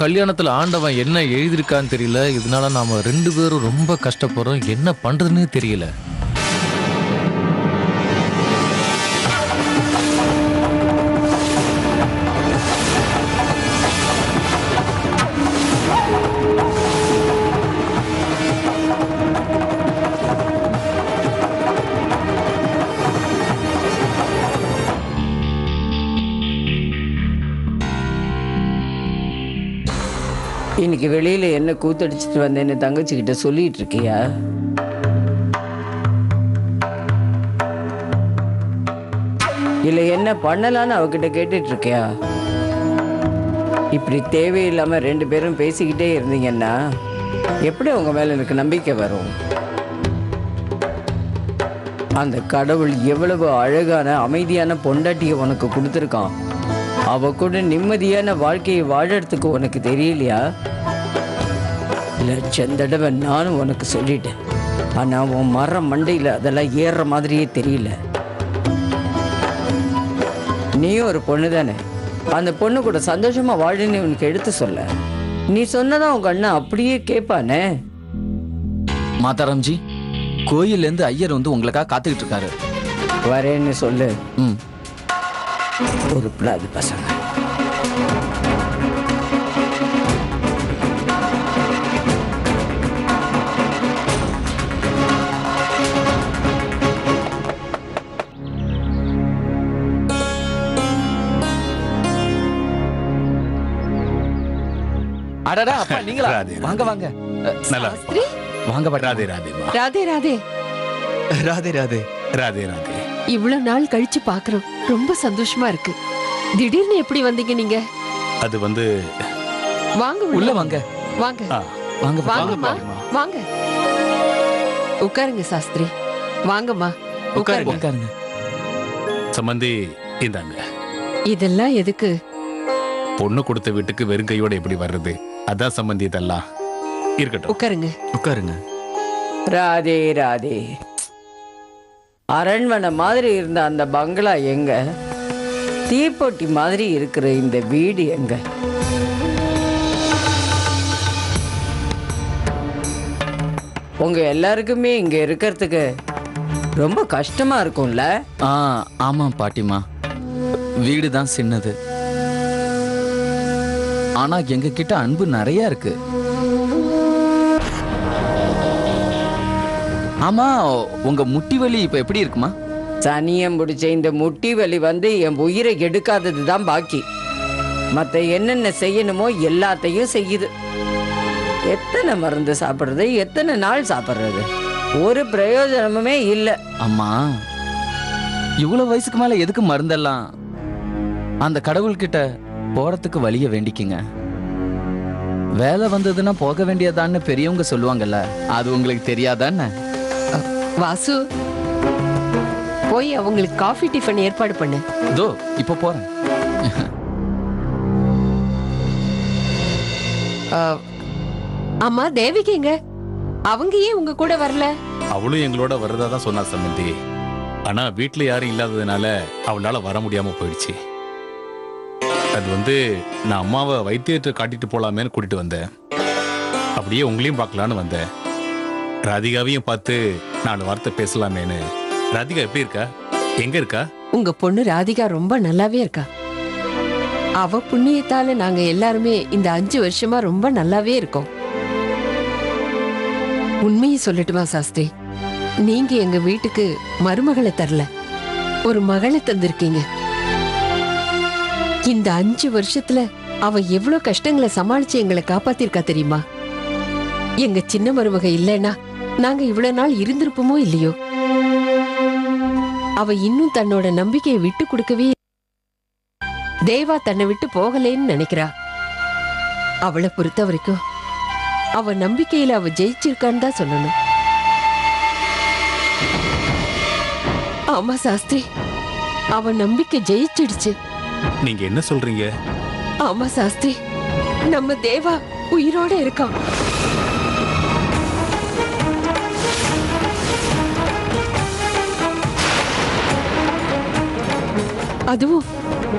கல்யாணத்துல ஆண்டவன் என்ன எழுதியிருக்கான்னு தெரியல. இதனால நாம 2 பேரும் ரொம்ப கஷ்டப்படுறோம். என்ன பண்றதுன்னு தெரியல. இன்னைக்கு வெளியில என்ன கூத்தடிச்சிட்டு வந்தேன்னு தங்கச்சிக்கிட்ட சொல்லிட்டு இருக்கியா? இல்ல என்ன பண்ணலான்னு அவகிட்ட கேட்டுட்டு இருக்கியா? இப்படி தேவையில்லாம 2 பேரும் பேசிக்கிட்டே இருந்தீங்கன்னா எப்படி உங்க மேல எனக்கு நம்பிக்கை வரும்? அந்த கடவுள் எவ்வளவு அழகான அமைதியான பொண்டாட்டியை உனக்கு கொடுத்துருக்கான். அவ கூட நிம்மதியான வாழ்க்கையை வாழறதுக்கு உனக்கு தெரியலையா? லட்சம் தடவை நானும் உனக்கு சொல்லிட்டேன். ஆனா உன் மரம் மண்டையில் அதெல்லாம் ஏறுற மாதிரியே தெரியல. நீயும் ஒரு பொண்ணு தானே, அந்த பொண்ணு கூட சந்தோஷமா வாழுன்னு உனக்கு எடுத்து சொல்ல. நீ சொன்னதான் உங்க அண்ணன் அப்படியே கேட்பானே. மாதாராம்ஜி, கோயில்ல இருந்து ஐயர் வந்து உங்களுக்காக காத்துக்கிட்டு இருக்காரு. வரேன்னு சொல்லு. ம். ஒரு பிளாது பசங்க. அடடா அப்பா, நீங்களா? வாங்க வாங்க. நல்லா வாங்க பாட்டி. ராதே ராதேமா. ராதே ராதே. ராதே ராதே. ராதே ராதே. இவ்வளவு நாள் கழிச்சு பாக்குறோம், ரொம்ப சந்தோஷமா இருக்கு. திடீர்னு எப்படி வந்தீங்க நீங்க? அது வந்து வாங்க உள்ள வாங்க. வாங்க வாங்க வாங்கம்மா, வாங்க உட்காருங்க சாஸ்திரி. வாங்கம்மா உட்காருங்க. உட்காருங்க. சம்பந்தி இந்தாங்க. இதெல்லாம் எதுக்கு? பொண்ணு கொடுத்த வீட்டுக்கு வெறும் கையோட எப்படி வர்றது? அதான் சம்பந்தி இதெல்லாம். இருக்கட்டும், உட்காருங்க. உட்காருங்க. ராதே ராதே. அரண்மனை மாதிரி இருந்த அந்த பங்களா எங்க? தீப்பொட்டி மாதிரி இருக்கிற இந்த வீடு எங்க? உங்க எல்லாருக்குமே இங்க இருக்கிறதுக்கு ரொம்ப கஷ்டமா இருக்கும்ல? ஆமா பாட்டிமா, வீடு தான் சின்னது. ஆனா எங்க கிட்ட அன்பு நிறைய இருக்கு. ஆமா, உங்க முட்டி வலி இப்ப எப்படி இருக்குமா? சனியம் பிடிச்ச இந்த முட்டி வலி வந்து என் உயிரை எடுக்காதது தான் பாக்கி. மற்ற என்னென்ன செய்யணுமோ எல்லாத்தையும் செய்யுது. எத்தனை மருந்து சாப்பிட்றது, எத்தனை நாள் சாப்பிட்றது? ஒரு பிரயோஜனமுமே இல்லை. அம்மா, இவ்வளவு வயசுக்கு மேல எதுக்கு மருந்தெல்லாம்? அந்த கடவுள்கிட்ட போறதுக்கு வழிய வேண்டிக்குங்க. வேலை வந்ததுன்னா போக வேண்டியதான்னு பெரியவங்க சொல்லுவாங்கல்ல, அது உங்களுக்கு தெரியாதான்னு? வாசு, போய் அவங்களுக்கு காஃபி டிஃபன் ஏற்பாடு பண்ணு. இதோ இப்ப போறேன். அம்மா தேவிகங்க, அவங்க ஏன் உங்க கூட வரல? அவளும் எங்களோட வர்றதா தான் சொன்னா சம்பந்தி. ஆனா வீட்டுல யாரும் இல்லாததுனால அவளால வர முடியாம போயிடுச்சு. அது வந்து நான் அம்மாவை வைத்தியத்தை காட்டிட்டு போலாமேன்னு கூட்டிட்டு வந்தேன். அப்படியே உங்களையும் பார்க்கலான்னு வந்தேன். ராதிகாவையும் பார்த்து 4 வார்த்தை பேசலாமேன்னு. ராதிகா எப்படி இருக்கா? எங்க இருக்கா? உங்க பொண்ணு ராதிகா ரொம்ப நல்லாவே இருக்கா. அவ புண்ணியத்தால நாங்க எல்லாருமே இந்த 5 வருஷமா ரொம்ப நல்லாவே இருக்கோம். உண்மையை சொல்லட்டுமா சாஸ்திரி, நீங்க எங்க வீட்டுக்கு மருமகளை தரல, ஒரு மகளை தந்திருக்கீங்க. இந்த 5 வருஷத்துல அவ எவ்வளவு கஷ்டங்களை சமாளிச்சு எங்களை காப்பாத்திருக்கா தெரியுமா? எங்க சின்ன மருமக இல்லைன்னா நாங்க இவ்வளவு நாள் இருந்திருப்போமோ இல்லையோ. அவ இன்னும் தன்னோட நம்பிக்கையை விட்டு கொடுக்கவே, தேவா தன்னை விட்டு போகலேன்னு நினைக்கிறா. அவளை பொறுத்த வரைக்கும் அவ நம்பிக்கையில அவ ஜெயிச்சிருக்கான்னு தான் சொல்லணும். ஆமா சாஸ்திரி, அவ நம்பிக்கை ஜெயிச்சிடுச்சு. நீங்க என்ன சொல்றீங்க? ஆமா சாஸ்திரி, நம்ம தேவா உயிரோட இருக்கான். அதுவும்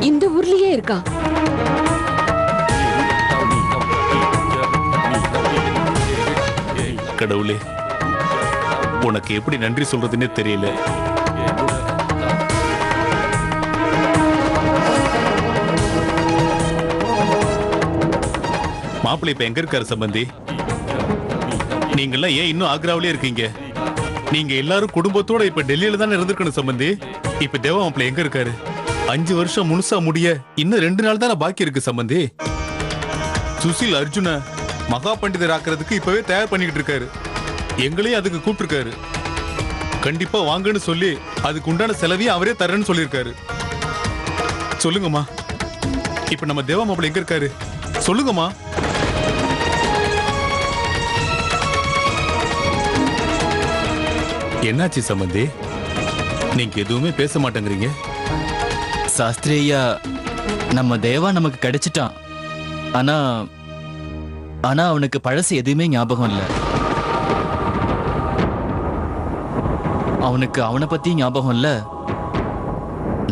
இந்த ஊர்லயே இருக்கான். கடவுளே, உனக்கு எப்படி நன்றி சொல்றதுன்னே தெரியல. மாப்பிள்ளை இப்ப எங்க இருக்காரு சம்பந்தி? நீங்கெல்லாம் ஏன் இன்னும் ஆக்ராவிலே இருக்கீங்க? நீங்க எல்லாரும் குடும்பத்தோட இப்ப டெல்லியில தானே இருந்திருக்கணும் சம்பந்தி. இப்ப தேவா மாப்பிள்ளை எங்க இருக்காரு? 5 வருஷம் முழுசா முடிய இன்னும் 2 நாள் தானே பாக்கி இருக்கு சம்பந்தி. சுசில் அர்ஜுன மகா பண்டிதர் ஆக்குறதுக்கு இப்பவே தயார் பண்ணிக்கிட்டு இருக்காரு. எங்களையும் அதுக்கு கூப்பிட்டுருக்காரு. கண்டிப்பா வாங்கன்னு சொல்லி அதுக்கு உண்டான செலவையும் அவரே தரேன்னு சொல்லியிருக்காரு. சொல்லுங்கம்மா, இப்ப நம்ம தேவா மாப்பிள்ளை எங்க இருக்காரு? சொல்லுங்கம்மா. என்னாச்சு சம்பந்தி? நீங்க எதுவுமே பேச மாட்டேங்கிறீங்க. சாஸ்திரி ஐயா, நம்ம தேவா நமக்கு கிடைச்சிட்டான். ஆனா ஆனா அவனுக்கு பழசு எதுவுமே ஞாபகம் இல்லை. அவனுக்கு அவனை பத்தி ஞாபகம் இல்ல,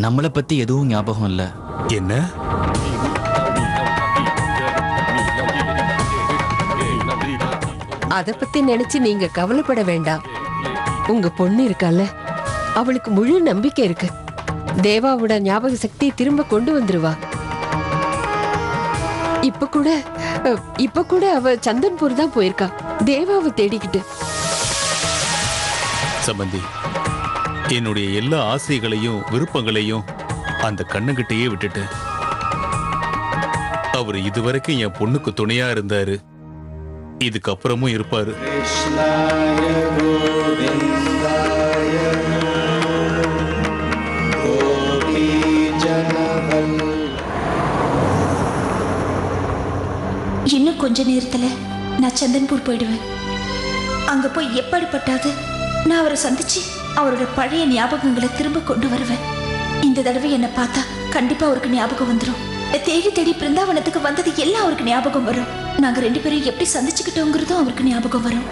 நம்மளை பத்தி எதுவும் ஞாபகம் இல்ல. என்ன? அத பத்தி நினைச்சு நீங்க கவலைப்பட வேண்டாம். உங்க பொண்ணு இருக்கால, அவளுக்கு முழு நம்பிக்கை இருக்கு. தேவாவோட ஞாபக சக்தி திரும்ப கொண்டு வந்துருவா. இப்ப கூட அவ சந்தன்பூர் தான் போயிருக்கா, தேவாவை தேடிக்கிட்டு. சம்பந்தி, என்னுடைய எல்லா ஆசைகளையும் விருப்பங்களையும் அந்த கண்ணுகிட்டயே விட்டுட்டு அவர் இதுவரைக்கும் என் பொண்ணுக்கு துணையா இருந்தாரு, இதுக்கப்புறமும் இருப்பாரு. இன்னும் கொஞ்ச நேரத்துல நான் சந்தன்பூர் போயிடுவேன். அங்க போய் எப்படிப்பட்டாது நான் அவரை சந்திச்சு அவரோட பழைய ஞாபகங்களை திரும்ப கொண்டு வருவேன். இந்த தடவை என்னை பார்த்தா கண்டிப்பா அவருக்கு ஞாபகம் வந்துடும். தேடி தேடி பிருந்தாவனத்துக்கு வந்தது எல்லாம் அவருக்கு ஞாபகம் வரும். நாங்க 2 பேரும் எப்படி சந்திச்சுக்கிட்டோங்கிறதும் அவருக்கு ஞாபகம் வரும்.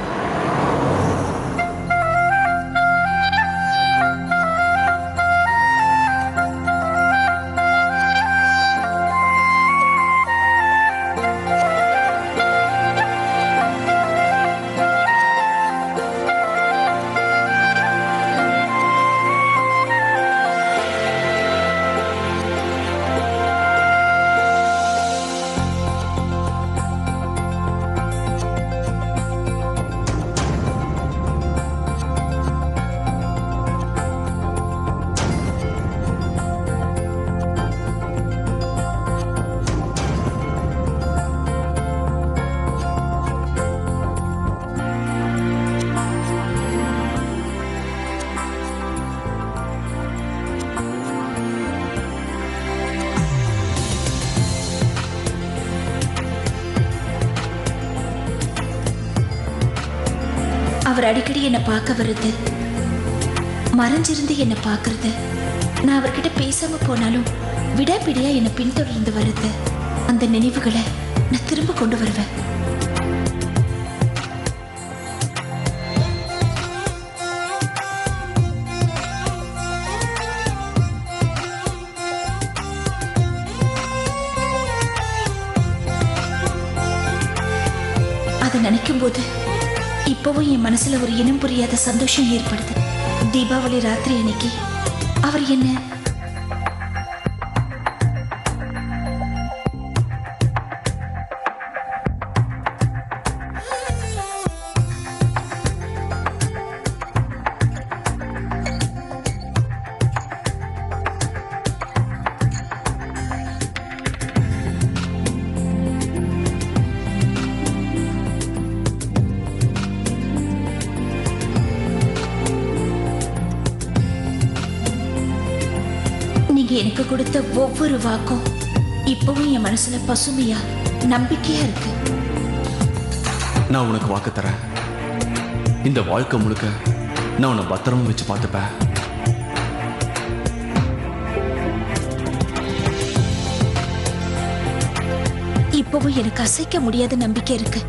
அவர் அடிக்கடி என்னை பார்க்க வருது, மறைஞ்சிருந்து என்னை பார்க்கறது, நான் அவர்கிட்ட பேசாம போனாலும் விடாப்பிடியா என்னை பின்தொடர்ந்து வருது. அந்த நினைவுகளை நான் திரும்ப கொண்டு வருவேன். அதை நினைக்கும் போது இப்பவும் என் மனசுல ஒரு இனம் புரியாத சந்தோஷம் ஏற்படுது. தீபாவளி ராத்திரி அன்னைக்கு அவர் என்ன எனக்கு கொடுத்த ஒவ்வொரு வாக்கும் இப்பவும் என் மனசுல பசுமையா நம்பிக்கையா இருக்கு. நான் உனக்கு வாக்கு தரேன், இந்த வாழ்க்கை முழுக்க நான் உன்னை பத்திரமா வச்சு பார்த்துப்பேன். இப்பவும் எனக்கு அசைக்க முடியாத நம்பிக்கை இருக்கு.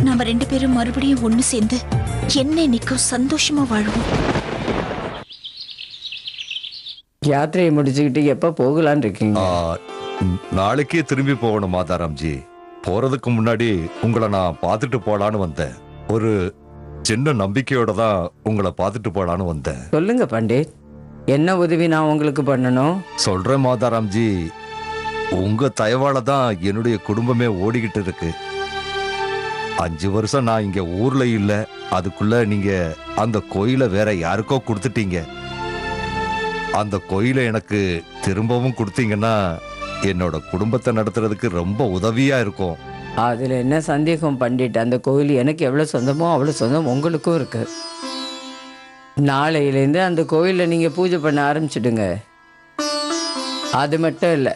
நாம 2 பேரும் மறுபடியும் ஒண்ணு சேர்ந்து என்னைக்கும் சந்தோஷமா வாழ்வோம். யாத்திரையை முடிச்சுக்கிட்டு எப்ப போகலான்னு இருக்கீங்க? நாளைக்கே திரும்பி போகணும் மாதாராம்ஜி. போறதுக்கு முன்னாடி உங்களை நான் பார்த்துட்டு போலான்னு வந்தேன். ஒரு சின்ன நம்பிக்கையோட தான் உங்களை பார்த்துட்டு போலான்னு வந்தேன். சொல்லுங்க பண்டிட், என்ன உதவி நான் உங்களுக்கு பண்ணணும்? சொல்றேன் மாதாராம்ஜி, உங்க தயவால தான் என்னுடைய குடும்பமே ஓடிக்கிட்டு இருக்கு. 5 வருஷம் நான் இங்க ஊர்ல இல்ல, அதுக்குள்ள நீங்க அந்த கோயிலை வேற யாருக்கோ கொடுத்துட்டீங்க. அந்த கோயிலை எனக்கு திரும்பவும் கொடுத்தீங்கன்னா என்னோட குடும்பத்தை நடத்துறதுக்கு ரொம்ப உதவியா இருக்கும். அதுல என்ன சந்தேகம் பண்டிட், அந்த கோயில் எனக்கு எவ்வளவு சொந்தமோ அவ்வளவு சொந்தம் உங்களுக்கும் இருக்கு. நாளையிலேருந்து அந்த கோயிலில் நீங்கள் பூஜை பண்ண ஆரம்பிச்சிடுங்க. அது மட்டும் இல்லை,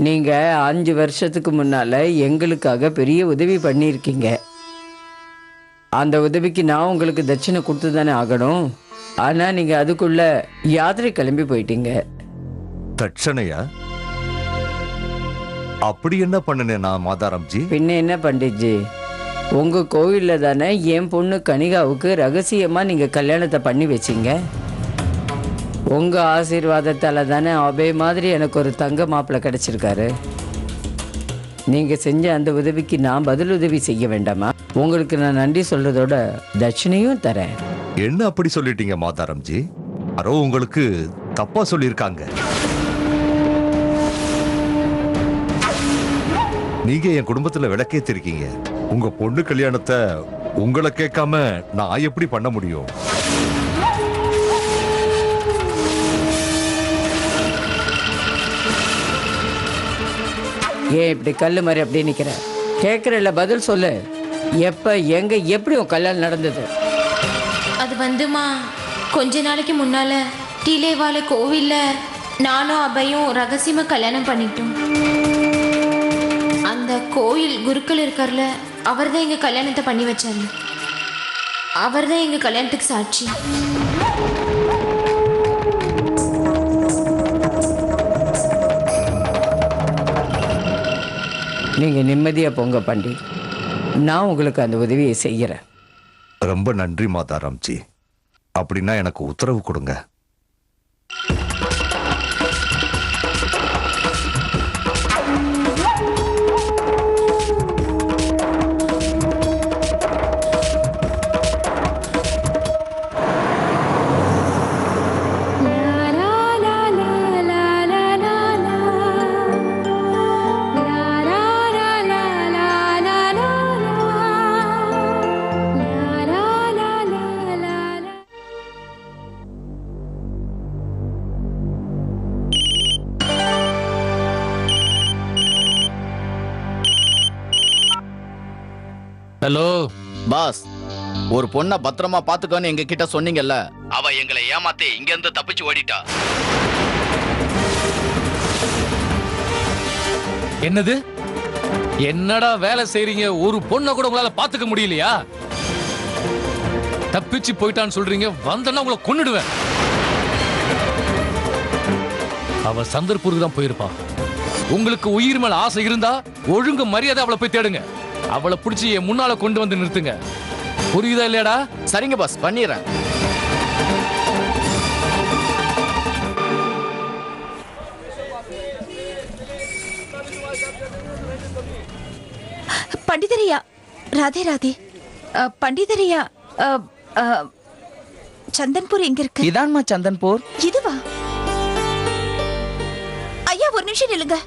நீங்கள் 5 வருஷத்துக்கு முன்னால் எங்களுக்காக பெரிய உதவி பண்ணியிருக்கீங்க. அந்த உதவிக்கு நான் உங்களுக்கு தட்சிணை கொடுத்து தானே ஆகணும். ஆனால் நீங்கள் அதுக்குள்ள யாத்திரை கிளம்பி போயிட்டீங்க. தட்சணையா? அப்படி என்ன பண்ணினேன் நான் மாதாராம்ஜி? பின்ன என்ன பண்டிட்ஜி, உங்கள் கோவிலில் தானே என் பொண்ணு கனிகாவுக்கு ரகசியமாக நீங்கள் கல்யாணத்தை பண்ணி வச்சிங்க. உங்கள் ஆசீர்வாதத்தால் தானே அபே மாதிரி எனக்கு ஒரு தங்க மாப்பிள்ளை கிடச்சிருக்காரு. நீங்கள் செஞ்ச அந்த உதவிக்கு நான் பதில் உதவி செய்ய வேண்டாமா? உங்களுக்கு நான் நன்றி சொல்கிறதோட தட்சிணையும் தரேன். என்ன அப்படி சொல்லிட்டீங்க மாதாராம்ஜி? யாரோ உங்களுக்கு தப்பா சொல்லியிருக்காங்க. நீங்க என் குடும்பத்துல விளக்கேத்திருக்கீங்க. உங்க பொண்ணு கல்யாணத்தை உங்களை கேட்காம நான் எப்படி பண்ண முடியும்? ஏன் இப்படி கல் மாதிரி அப்படியே நிற்கிற? கேட்குறல, பதில் சொல்லு. எப்போ, எங்கே, எப்படி உன் கல்யாணம் நடந்தது? அது வந்துமா, கொஞ்ச நாளைக்கு முன்னால டீலேவால கோவில்ல நானும் அபையும் ரகசியமா கல்யாணம் பண்ணிட்டோம். அந்த கோயில் குருக்கள் இருக்கார்ல, அவர் தான் எங்க கல்யாணத்தை பண்ணி வச்சாரு. அவர் தான் எங்க கல்யாணத்துக்கு சாட்சி. நீங்கள் நிம்மதியாக போங்க பண்டிட், நான் உங்களுக்கு அந்த உதவியை செய்கிறேன். ரொம்ப நன்றி மாதாராம்ஜி. அப்படின்னா எனக்கு உத்தரவு கொடுங்க. ஹலோ பாஸ், ஒரு பொண்ணை பத்திரமா பாத்துக்கோன்னு எங்க கிட்ட சொன்னீங்கல்ல, அவ எங்களை ஏமாத்தி இங்க இருந்து தப்பிச்சு ஓடிட்டா. என்னது? என்னடா வேலை செய்றீங்க? ஒரு பொண்ணை கூட உங்களால பாத்துக்க முடியலையா? தப்பிச்சு போயிட்டான்னு சொல்றீங்க, வந்தனா உங்களை கொன்னுடுவேன். அவ சந்தர்ப்பூருக்கு தான் போயிருப்பா. உங்களுக்கு உயிர் மேல ஆசை இருந்தா ஒழுங்கு மரியாதை அவளை போய் தேடுங்க. அவளை பிடிச்சி என் முன்னால கொண்டு வந்து நிறுத்துங்க. புரியுதா இல்லையாடா? சரிங்க பாஸ், பண்ணிடுறேன். பண்டிதரையா, ராதே ராதே. பண்டிதரையா, சந்தன்பூர் எங்க இருக்கு? இதான்மா சந்தன்பூர். இதுவா? ஐயா, ஒரு நிமிஷம் நில்லுங்க.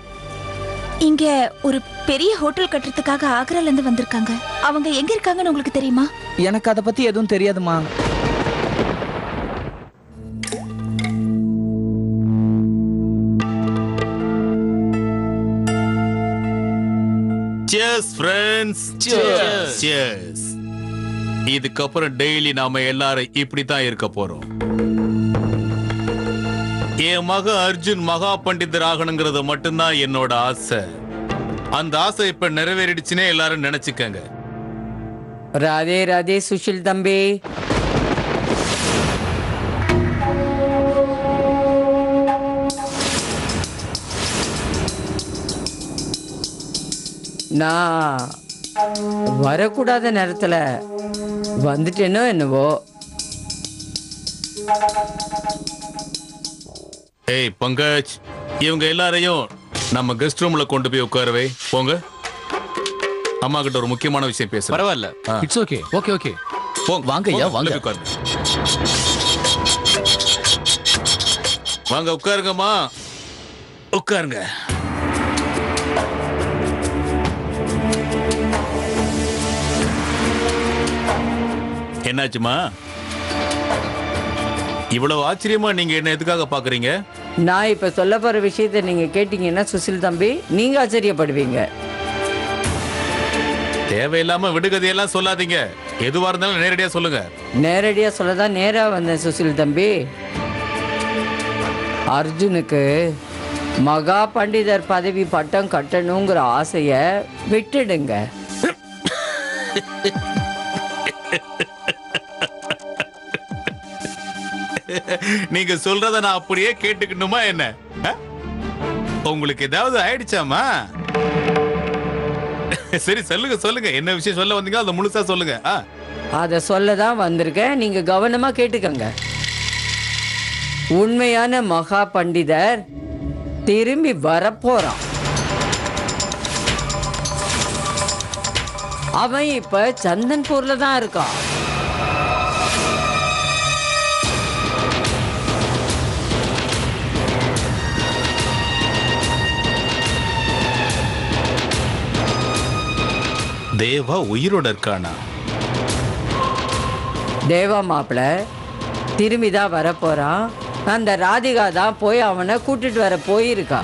இங்க ஒரு பெரிய ஹோட்டல் கட்டுறதுக்காக ஆக்ரால இருந்து வந்திருக்காங்க. அவங்க எங்க இருக்காங்கன்னு உங்களுக்கு தெரியுமா? எனக்கு அதை பத்தி எதுவும் தெரியாதுமா. Cheers friends. Cheers. Cheers. இதுக்கப்புறம் டெய்லி நாம எல்லாரும் இப்படித்தான் இருக்க போறோம். என் மக அர்ஜுன் மகா பண்டிதர் ஆகணுங்கிறது மட்டும்தான் என்னோட ஆசை. அந்த ஆசை இப்ப நிறைவேறிடுச்சுன்னே எல்லாரும் நினைச்சுக்கங்க. ராதே ராதே சுஷில் தம்பி. நான் வரக்கூடாத நேரத்தில் வந்துட்டேனோ என்னவோ. ஏய் பங்கஜ், இவங்க எல்லாரையும் நம்ம கெஸ்ட் ரூம்ல கொண்டு போய் உட்காரவே. போங்க, அம்மா கிட்ட ஒரு முக்கியமான விஷயம் பேச. பரவாயில்ல, இட்ஸ் ஓகே. Okay okay. போங்க வாங்க ஐயா, போங்க, வாங்க. உள்ள போய் உட்காருங்க. வாங்க உட்காருங்கம்மா, உட்காருங்க. என்னாச்சுமா? இவ்வளவு ஆச்சரியமா நீங்க என்ன எதுக்காக பாக்குறீங்க? நான் இப்ப சொல்ல போற விஷயத்தை நீங்க கேட்டீங்கன்னா சுசில் தம்பி நீங்க ஆச்சரியப்படுவீங்க. தேவையில்லாம விடுகதையெல்லாம் சொல்லாதீங்க. எதுவா இருந்தாலும் நேரடியா சொல்லுங்க. நேரடியா சொல்லதான் நேரா வந்தேன் சுசில் தம்பி. அர்ஜுனுக்கு மகா பண்டிதர் பதவி பட்டம் கட்டணுங்கிற ஆசைய விட்டுடுங்க. நீங்க சொல்றத நான் அப்படியே கேட்டுக்கணுமா என்ன? உங்களுக்கு ஏதாவது ஆயிடுச்சாமா? சரி சொல்லுங்க சொல்லுங்க, என்ன விஷயம் சொல்ல வந்தீங்க அதை முழுசா சொல்லுங்க. அத சொல்லதான் வந்திருக்கேன், நீங்க கவனமா கேட்டுக்கங்க. உண்மையான மகா பண்டிதர் திரும்பி வரப்போறான். அவன் இப்ப சந்தன்பூர்ல தான் இருக்கான். தேவா உயிரோட இருக்கானா? தேவா மாப்பிள்ள திரும்பி தான் வரப்போறான். அந்த ராதிகா தான் போய் அவனை கூட்டிட்டு வர போயிருக்கா.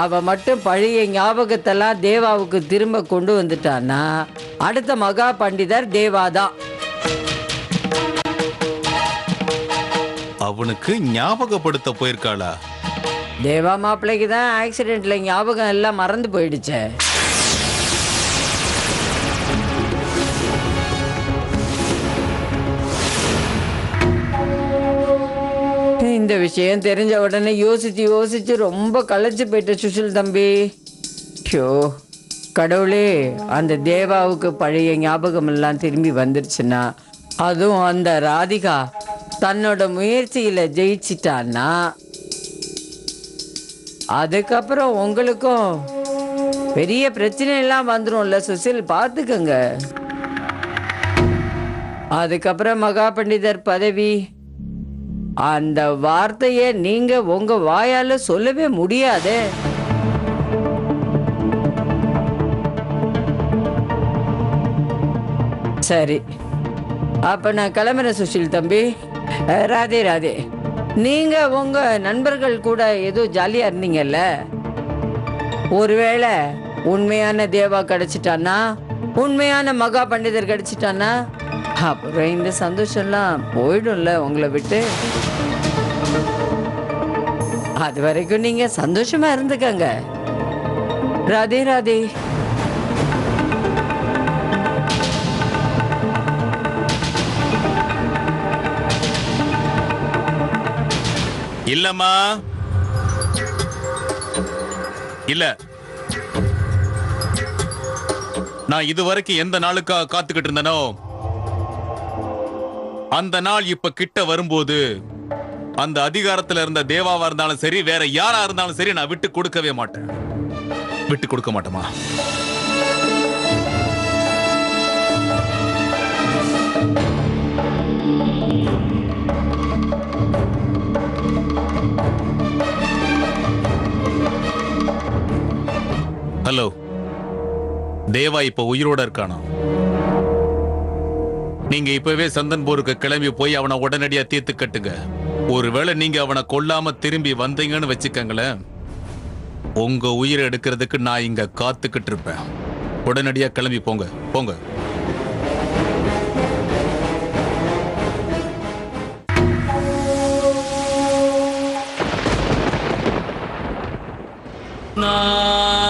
அவ மட்டும் பழைய ஞாபகத்தெல்லாம் தேவாவுக்கு திரும்ப கொண்டு வந்துட்டான்னா அடுத்த மகா பண்டிதர் தேவாதான். அவனுக்கு ஞாபகப்படுத்த போயிருக்காளா? தேவா மாப்பிள்ளைக்கு தான் ஆக்சிடென்ட்ல ஞாபகம் எல்லாம் மறந்து போயிடுச்சே. இந்த விஷயம் தெரிஞ்ச உடனே யோசிச்சு யோசிச்சு ரொம்ப களைச்சு போயிட்ட சுஷில் தம்பி. ஷோ கடவுளே, அந்த தேவாவுக்கு பழைய ஞாபகம் எல்லாம் திரும்பி வந்துருச்சுன்னா, அதுவும் அந்த ராதிகா தன்னோட முயற்சியில ஜெயிச்சிட்டான்னா, அதுக்கப்புறம் உங்களுக்கும் பெரிய பிரச்சனை எல்லாம் வந்துரும்ல சுசில், பார்த்துக்கங்க. அதுக்கப்புறம் மகா பண்டிதர் பதவி, அந்த வார்த்தைய நீங்க உங்க வாயால சொல்லவே முடியாது. சரி, அப்ப நான் கிளம்புறேன் சுஷில் தம்பி. ராதே ராதே. நீங்க உங்க நண்பர்கள் கூட ஏதோ ஜாலியா இருந்தீங்கல்ல, ஒருவேளை உண்மையான தேவா கிடைச்சிட்டானா, உண்மையான மகா பண்டிதர் கிடைச்சிட்டானா, அப்புறம் இந்த சந்தோஷம்லாம் போயிடும்ல உங்களை விட்டு. அது வரைக்கும் நீங்க சந்தோஷமா இருந்துக்கங்க. ராதே ராதே. இல்லம்மா, இல்ல. நான் இதுவரைக்கும் எந்த நாளுக்காக காத்துக்கிட்டு இருந்தனோ அந்த நாள் இப்ப கிட்ட வரும்போது அந்த அதிகாரத்துல இருந்த தேவாவா இருந்தாலும் சரி, வேற யாரா இருந்தாலும் சரி, நான் விட்டு கொடுக்கவே மாட்டேன். விட்டு கொடுக்க மாட்டேமா? ஹலோ, தேவா இப்ப உயிரோட இருக்கானா? நீங்க இப்பவே சந்தன்பூருக்கு கிளம்பி போய் அவனை உடனடியா தீர்த்து கட்டுங்க. ஒருவேளை நீங்க அவனை கொல்லாம திரும்பி வந்தீங்கன்னு வச்சுக்கங்களேன், உங்க உயிரை எடுக்கிறதுக்கு நான் இங்க காத்துக்கிட்டு இருப்பேன். உடனடியா கிளம்பி போங்க போங்க. நான்